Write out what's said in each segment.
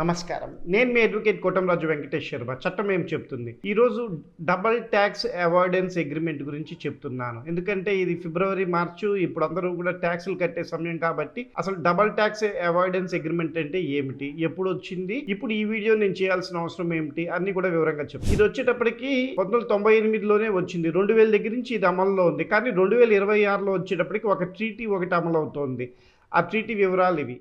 నమస్కారం. నేను మీ అడ్వకేట్ కోటంరాజు వెంకటేష్ శర్మ. చట్టం ఏం చెప్తుంది? ఈరోజు డబుల్ ట్యాక్స్ అవాయిడెన్స్ అగ్రీమెంట్ గురించి చెప్తున్నాను. ఎందుకంటే ఇది ఫిబ్రవరి, మార్చు ఇప్పుడు అందరూ కూడా ట్యాక్సులు కట్టే సమయం కాబట్టి అసలు డబుల్ ట్యాక్స్ అవాయిడెన్స్ అగ్రీమెంట్ అంటే ఏమిటి? ఎప్పుడు వచ్చింది? ఇప్పుడు ఈ వీడియో నేను చేయాల్సిన అవసరం ఏమిటి? అన్ని కూడా వివరంగా చెప్తాను. ఇది వచ్చేటప్పటికి 1998లోనే వచ్చింది. 2000 దగ్గర నుంచి ఇది అమల్లో ఉంది. కానీ 2026లో వచ్చేటప్పటికి ఒక ట్రీటీ ఒకటి అమలు అవుతోంది. ఆ ట్రీటీ వివరాలు ఇవి.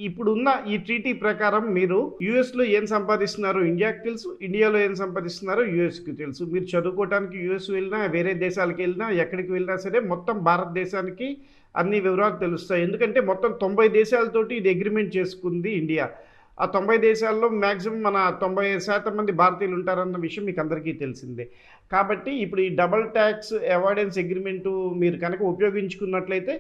ఇప్పుడున్న ఈ ట్రీటీ ప్రకారం మీరు యూఎస్లో ఏం సంపాదిస్తున్నారో ఇండియాకి తెలుసు, ఇండియాలో ఏం సంపాదిస్తున్నారో యూఎస్కి తెలుసు. మీరు చదువుకోవడానికి యూఎస్ వెళ్ళినా, వేరే దేశాలకు వెళ్ళినా, ఎక్కడికి వెళ్ళినా సరే మొత్తం భారతదేశానికి అన్ని వివరాలు తెలుస్తాయి. ఎందుకంటే మొత్తం 90 దేశాలతోటి ఇది అగ్రిమెంట్ చేసుకుంది ఇండియా. ఆ 90 దేశాల్లో మ్యాక్సిమం మన 90% మంది భారతీయులు ఉంటారన్న విషయం మీకు అందరికీ తెలిసిందే. కాబట్టి ఇప్పుడు ఈ డబుల్ ట్యాక్స్ అవాయిడెన్స్ అగ్రిమెంటు మీరు కనుక ఉపయోగించుకున్నట్లయితే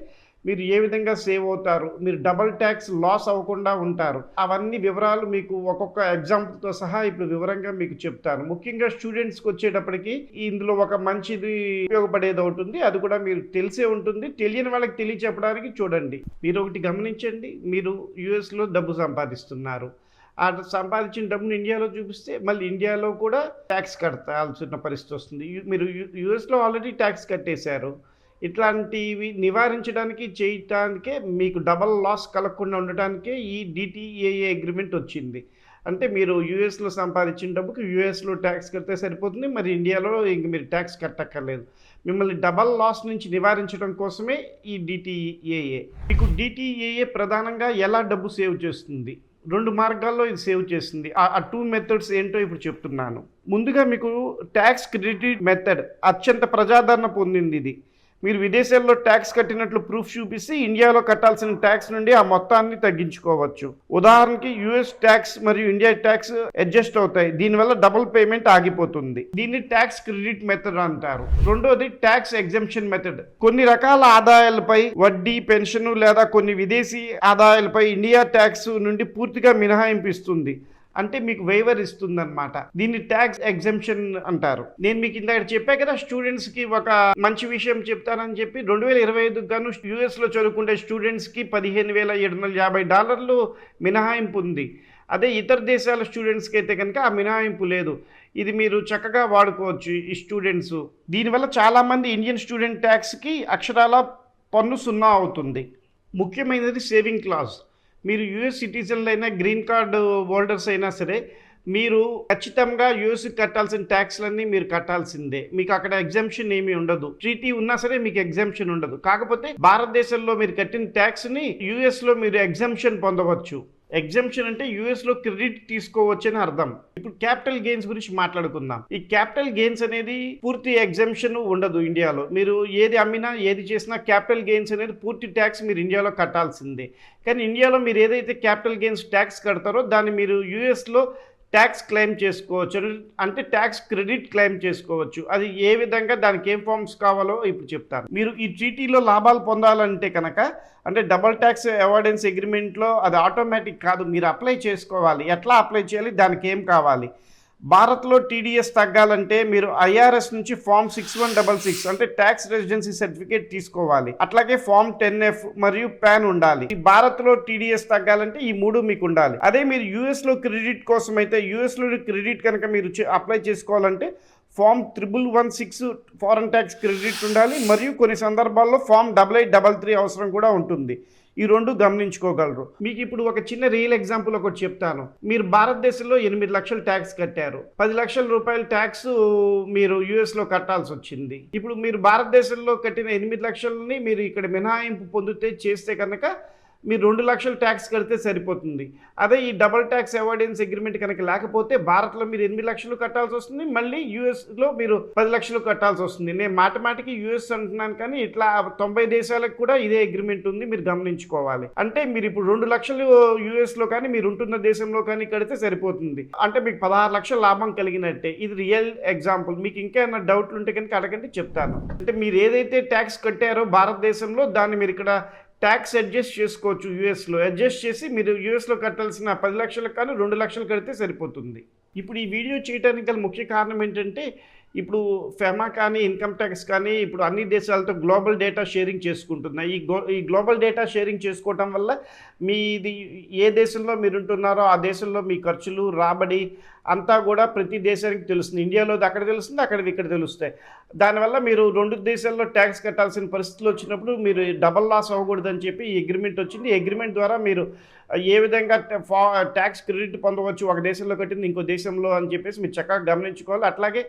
మీరు ఏ విధంగా సేవ్ అవుతారు, మీరు డబుల్ ట్యాక్స్ లాస్ అవ్వకుండా ఉంటారు, అవన్నీ వివరాలు మీకు ఒక్కొక్క ఎగ్జాంపుల్తో సహా ఇప్పుడు వివరంగా మీకు చెప్తాను. ముఖ్యంగా స్టూడెంట్స్కి వచ్చేటప్పటికి ఇందులో ఒక మంచిది ఉపయోగపడేది ఉంటుంది. అది కూడా మీరు తెలిసే ఉంటుంది. తెలియని వాళ్ళకి తెలియచెప్పడానికి చూడండి. మీరు ఒకటి గమనించండి, మీరు యూఎస్లో డబ్బు సంపాదిస్తున్నారు. ఆ సంపాదించిన డబ్బును ఇండియాలో చూపిస్తే మళ్ళీ ఇండియాలో కూడా ట్యాక్స్ కట్టాల్సిన పరిస్థితి వస్తుంది. మీరు యూఎస్లో ఆల్రెడీ ట్యాక్స్ కట్టేశారు. ఇట్లాంటివి నివారించడానికి చేయటానికే మీకు డబల్ లాస్ కలగకుండా ఉండటానికే ఈ డిటిఏఏ అగ్రిమెంట్ వచ్చింది. అంటే మీరు యూఎస్లో సంపాదించిన డబ్బుకి యూఎస్లో ట్యాక్స్ కడితే సరిపోతుంది, మరి ఇండియాలో ఇంక మీరు ట్యాక్స్ కట్టక్కర్లేదు. మిమ్మల్ని డబల్ లాస్ నుంచి నివారించడం కోసమే ఈ డిటిఏఏ. మీకు డిటిఏఏ ప్రధానంగా ఎలా డబ్బు సేవ్ చేస్తుంది? 2 మార్గాల్లో ఇది సేవ్ చేస్తుంది. ఆ 2 మెథడ్స్ ఏంటో ఇప్పుడు చెప్తున్నాను. ముందుగా మీకు ట్యాక్స్ క్రెడిట్ మెథడ్ అత్యంత ప్రజాదరణ పొందింది ఇది. మీరు విదేశాల్లో ట్యాక్స్ కట్టినట్లు ప్రూఫ్ చూపిస్తే ఇండియాలో కట్టాల్సిన ట్యాక్స్ నుండి ఆ మొత్తాన్ని తగ్గించుకోవచ్చు. ఉదాహరణకి యూఎస్ ట్యాక్స్ మరియు ఇండియా ట్యాక్స్ అడ్జస్ట్ అవుతాయి. దీనివల్ల డబుల్ పేమెంట్ ఆగిపోతుంది. దీన్ని ట్యాక్స్ క్రెడిట్ మెథడ్ అంటారు. రెండోది ట్యాక్స్ ఎగ్జంప్షన్ మెథడ్. కొన్ని రకాల ఆదాయాలపై వడ్డీ, పెన్షన్ లేదా కొన్ని విదేశీ ఆదాయాలపై ఇండియా ట్యాక్స్ నుండి పూర్తిగా మినహాయింపు ఇస్తుంది. అంటే మీకు వైవర్ ఇస్తుంది అనమాట. దీన్ని ట్యాక్స్ ఎగ్జంప్షన్ అంటారు. నేను మీకు ఇందాక చెప్పా కదా, స్టూడెంట్స్కి ఒక మంచి విషయం చెప్తానని చెప్పి 2025 గాను యూఎస్లో చదువుకునే స్టూడెంట్స్కి $15,750 మినహాయింపు ఉంది. అదే ఇతర దేశాల స్టూడెంట్స్కి అయితే కనుక ఆ మినహాయింపు లేదు. ఇది మీరు చక్కగా వాడుకోవచ్చు ఈ స్టూడెంట్స్. దీనివల్ల చాలామంది ఇండియన్ స్టూడెంట్ ట్యాక్స్కి అక్షరాల పన్ను 0 అవుతుంది. ముఖ్యమైనది సేవింగ్ క్లాజ్. మీరు యూఎస్ సిటిజన్లు అయినా, గ్రీన్ కార్డు హోల్డర్స్ అయినా సరే మీరు ఖచ్చితంగా యూఎస్కి కట్టాల్సిన ట్యాక్స్లన్నీ మీరు కట్టాల్సిందే. మీకు అక్కడ ఎగ్జంప్షన్ ఏమీ ఉండదు. ట్రీటీ ఉన్నా సరే మీకు ఎగ్జంప్షన్ ఉండదు. కాకపోతే భారతదేశంలో మీరు కట్టిన ట్యాక్స్ని యూఎస్లో మీరు ఎగ్జంప్షన్ పొందవచ్చు. ఎగ్జంప్షన్ అంటే యూఎస్లో క్రెడిట్ తీసుకోవచ్చు అని అర్థం. ఇప్పుడు క్యాపిటల్ గెయిన్స్ గురించి మాట్లాడుకుందాం. ఈ క్యాపిటల్ గెయిన్స్ అనేది పూర్తి ఎగ్జంప్షన్ ఉండదు ఇండియాలో. మీరు ఏది అమ్మినా, ఏది చేసినా క్యాపిటల్ గెయిన్స్ అనేది పూర్తి ట్యాక్స్ మీరు ఇండియాలో కట్టాల్సిందే. కానీ ఇండియాలో మీరు ఏదైతే క్యాపిటల్ గెయిన్స్ ట్యాక్స్ కడతారో దాన్ని మీరు యూఎస్లో ట్యాక్స్ క్లెయిమ్ చేసుకోవచ్చు. అంటే ట్యాక్స్ క్రెడిట్ క్లెయిమ్ చేసుకోవచ్చు. అది ఏ విధంగా, దానికి ఏం ఫార్మ్స్ కావాలో ఇప్పుడు చెప్తాను. మీరు ఈ ట్రీటీలో లాభాలు పొందాలంటే కనుక, అంటే డబుల్ ట్యాక్స్ అవాయిడెన్స్ అగ్రిమెంట్లో అది ఆటోమేటిక్ కాదు, మీరు అప్లై చేసుకోవాలి. ఎట్లా అప్లై చేయాలి, దానికి ఏం కావాలి? భారత్లో టీడీఎస్ తగ్గాలంటే మీరు ఐఆర్ఎస్ నుంచి ఫామ్ 6166 అంటే ట్యాక్స్ రెసిడెన్సీ సర్టిఫికేట్ తీసుకోవాలి. అట్లాగే ఫామ్ 10F మరియు పాన్ ఉండాలి. ఈ భారత్లో టీడీఎస్ తగ్గాలంటే ఈ 3 మీకు ఉండాలి. అదే మీరు యూఎస్లో క్రెడిట్ కోసం అయితే, యూఎస్లో క్రెడిట్ కనుక మీరు అప్లై చేసుకోవాలంటే ఫామ్ 1116 ఫారెన్ ట్యాక్స్ క్రెడిట్ ఉండాలి. మరియు కొన్ని సందర్భాల్లో ఫామ్ 8833 అవసరం కూడా ఉంటుంది. ఈ 2 గమనించుకోగలరు. మీకు ఇప్పుడు ఒక చిన్న రియల్ ఎగ్జాంపుల్ ఒకటి చెప్తాను. మీరు భారతదేశంలో 8 లక్షలు ట్యాక్స్ కట్టారు. 10 లక్షల రూపాయల ట్యాక్స్ మీరు యూఎస్లో కట్టాల్సి వచ్చింది. ఇప్పుడు మీరు భారతదేశంలో కట్టిన 8 లక్షలని మీరు ఇక్కడ మినహాయింపు పొందితే చేస్తే కనుక మీరు 2 లక్షలు ట్యాక్స్ కడితే సరిపోతుంది. అదే ఈ డబుల్ ట్యాక్స్ అవాయిడెన్స్ అగ్రిమెంట్ కనుక లేకపోతే భారత్లో మీరు 8 లక్షలు కట్టాల్సి వస్తుంది, మళ్ళీ యూఎస్లో మీరు 10 లక్షలు కట్టాల్సి వస్తుంది. నేను మాటమాటికి యూఎస్ అంటున్నాను, కానీ ఇట్లా 90 దేశాలకు కూడా ఇదే అగ్రిమెంట్ ఉంది, మీరు గమనించుకోవాలి. అంటే మీరు ఇప్పుడు 2 లక్షలు యూఎస్లో కానీ మీరు ఉంటున్న దేశంలో కానీ కడితే సరిపోతుంది. అంటే మీకు 16 లక్షల లాభం కలిగినట్టే. ఇది రియల్ ఎగ్జాంపుల్. మీకు ఇంకా ఏమైనా డౌట్లు ఉంటే కనుక అడగండి, చెప్తాను. అంటే మీరు ఏదైతే ట్యాక్స్ కట్టారో భారతదేశంలో దాన్ని మీరు ఇక్కడ ట్యాక్స్ అడ్జస్ట్ చేసుకోవచ్చు. యూఎస్లో అడ్జస్ట్ చేసి మీరు యూఎస్లో కట్టాల్సిన 10 లక్షలకు కానీ 2 లక్షలు కడితే సరిపోతుంది. ఇప్పుడు ఈ వీడియో చేయడానికి గల ముఖ్య కారణం ఏంటంటే, ఇప్పుడు ఫెమా కానీ, ఇన్‌కమ్ టాక్స్ కానీ ఇప్పుడు అన్ని దేశాలతో గ్లోబల్ డేటా షేరింగ్ చేసుకుంటున్నాయి. ఈ గ్లోబల్ డేటా షేరింగ్ చేసుకోవటం వల్ల మీది ఏ దేశంలో మీరుంటున్నారో ఆ దేశంలో మీ ఖర్చులు, రాబడి అంతా గూడా ప్రతి దేశానికి తెలుస్తుంది. ఇండియాలోది అక్కడ తెలుస్తుంది, అక్కడివి ఇక్కడ తెలుస్తాయి. దానివల్ల మీరు 2 దేశాల్లో ట్యాక్స్ కట్టాల్సిన పరిస్థితులొచ్చినప్పుడు మీరు డబల్ లాస్ అవ్వకూడదని చెప్పి ఈ అగ్రీమెంట్ వచ్చింది. ఈ అగ్రీమెంట్ ద్వారా మీరు ఏ విధంగా ట్యాక్స్ క్రెడిట్ పొందవచ్చు ఒక దేశంలో కట్టింది ఇంకో దేశంలో అని చెప్పేసి మీరు చక్కగా గమనించుకోవాలి. అట్లాగే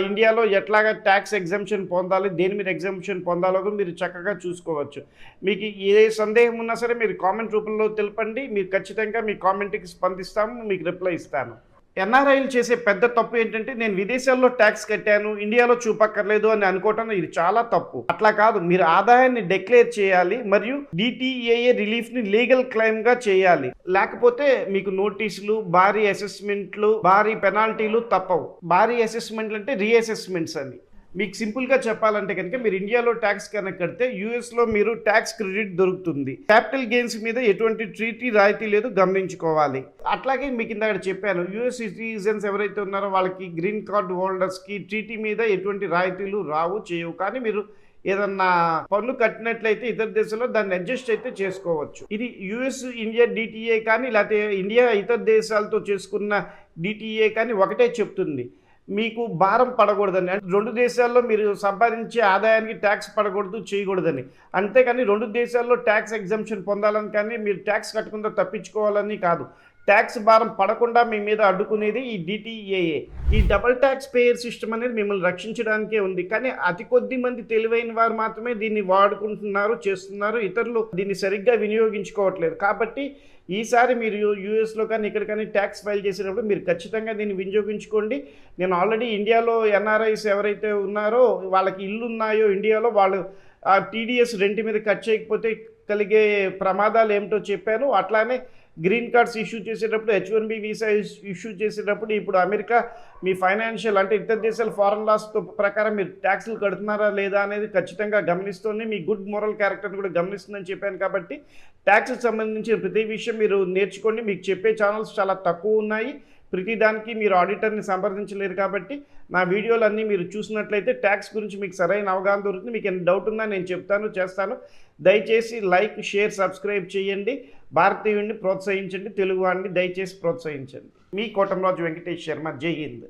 ఇండియాలో ఎట్లాగా ట్యాక్స్ ఎగ్జంప్షన్ పొందాలి, దేని మీద ఎగ్జంప్షన్ పొందాలో కూడా మీరు చక్కగా చూసుకోవచ్చు. మీకు ఏ సందేహం ఉన్నా సరే మీరు కామెంట్ రూపంలో తెలపండి. మీరు ఖచ్చితంగా మీ కామెంట్‌కి స్పందిస్తాము, మీకు రిప్లై ఇస్తాను. ఎన్ఆర్ఐలు చేసే పెద్ద తప్పు ఏంటంటే నేను విదేశాల్లో ట్యాక్స్ కట్టాను, ఇండియాలో చూపక్కర్లేదు అని అనుకోవటం ఇది చాలా తప్పు. అట్లా కాదు, మీరు ఆదాయాన్ని డిక్లేర్ చేయాలి మరియు డిటిఏఏ రిలీఫ్ని లీగల్ క్లెయిమ్గా చేయాలి. లేకపోతే మీకు నోటీసులు, భారీ అసెస్మెంట్లు, భారీ పెనాల్టీలు తప్పవు. భారీ అసెస్మెంట్లు అంటే రీఅసెస్మెంట్స్ అని. మీకు సింపుల్గా చెప్పాలంటే కనుక మీరు ఇండియాలో ట్యాక్స్ కనుక కడితే యూఎస్లో మీరు ట్యాక్స్ క్రెడిట్ దొరుకుతుంది. క్యాపిటల్ గెయిన్స్ మీద ఎటువంటి ట్రీటీ రాయితీ లేదు, గమనించుకోవాలి. అట్లాగే మీకు ఇందాక చెప్పాను, యూఎస్ సిటిజన్స్ ఎవరైతే ఉన్నారో వాళ్ళకి గ్రీన్ కార్డు హోల్డర్స్కి ట్రీటీ మీద ఎటువంటి రాయితీలు రావు, చేయవు. కానీ మీరు ఏదన్నా పన్ను కట్టినట్లయితే ఇతర దేశాల్లో దాన్ని అడ్జస్ట్ అయితే చేసుకోవచ్చు. ఇది యుఎస్ ఇండియా డిటిఏ కానీ లేకపోతే ఇండియా ఇతర దేశాలతో చేసుకున్న డిటిఏ కానీ ఒకటే చెప్తుంది, మీకు భారం పడకూడదని. అంటే 2 దేశాల్లో మీరు సంపాదించే ఆదాయానికి ట్యాక్స్ పడకూడదు, చేయకూడదని. అంతేకాని 2 దేశాల్లో ట్యాక్స్ ఎగ్జంప్షన్ పొందాలని కానీ మీరు ట్యాక్స్ కట్టకుండా తప్పించుకోవాలని కాదు. ట్యాక్స్ భారం పడకుండా మీ మీద అడ్డుకునేది ఈ డిటిఏఏ. ఈ డబుల్ ట్యాక్స్ పేయర్ సిస్టమ్ అనేది మిమ్మల్ని రక్షించడానికే ఉంది. కానీ అతి కొద్ది మంది తెలివైన వారు మాత్రమే దీన్ని వాడుకుంటున్నారు, చేస్తున్నారు. ఇతరులు దీన్ని సరిగ్గా వినియోగించుకోవట్లేదు. కాబట్టి ఈసారి మీరు యూఎస్లో కానీ ఇక్కడ కానీ ట్యాక్స్ ఫైల్ చేసేటప్పుడు మీరు ఖచ్చితంగా దీన్ని వినియోగించుకోండి. నేను ఆల్రెడీ ఇండియాలో ఎన్ఆర్ఐస్ ఎవరైతే ఉన్నారో వాళ్ళకి ఇల్లు ఉన్నాయో ఇండియాలో వాళ్ళు టీడీఎస్ రెంట్ మీద కట్ చేయకపోతే కలిగే ప్రమాదాలు ఏమిటో చెప్పాను. అట్లానే గ్రీన్ కార్డ్స్ ఇష్యూ చేసేటప్పుడు, H1B వీసా ఇష్యూ చేసేటప్పుడు ఇప్పుడు అమెరికా మీ ఫైనాన్షియల్ అంటే ఇతర దేశాల ఫారెన్ లాస్ ప్రకారం మీరు ట్యాక్స్లు కడుతున్నారా లేదా అనేది ఖచ్చితంగా గమనిస్తుంది. మీ గుడ్ మోరల్ క్యారెక్టర్ని కూడా గమనిస్తుందని చెప్పాను. కాబట్టి ట్యాక్స్కి సంబంధించిన ప్రతి విషయం మీరు నేర్చుకోండి. మీకు చెప్పే ఛానల్స్ చాలా తక్కువ ఉన్నాయి. ప్రతిదానికి మీరు ఆడిటర్ని సంప్రదించలేరు. కాబట్టి నా వీడియోలన్నీ మీరు చూసినట్లయితే ట్యాక్స్ గురించి మీకు సరైన అవగాహన దొరుకుతుంది. మీకు ఏమైనా డౌట్ ఉందా నేను చెప్తాను, చేస్తాను. దయచేసి లైక్, షేర్, సబ్స్క్రైబ్ చేయండి. భారతీయుడిని ప్రోత్సహించండి, తెలుగువాడిని దయచేసి ప్రోత్సహించండి. మీ కోటంరాజు వెంకటేష్ శర్మ. జై హింద్.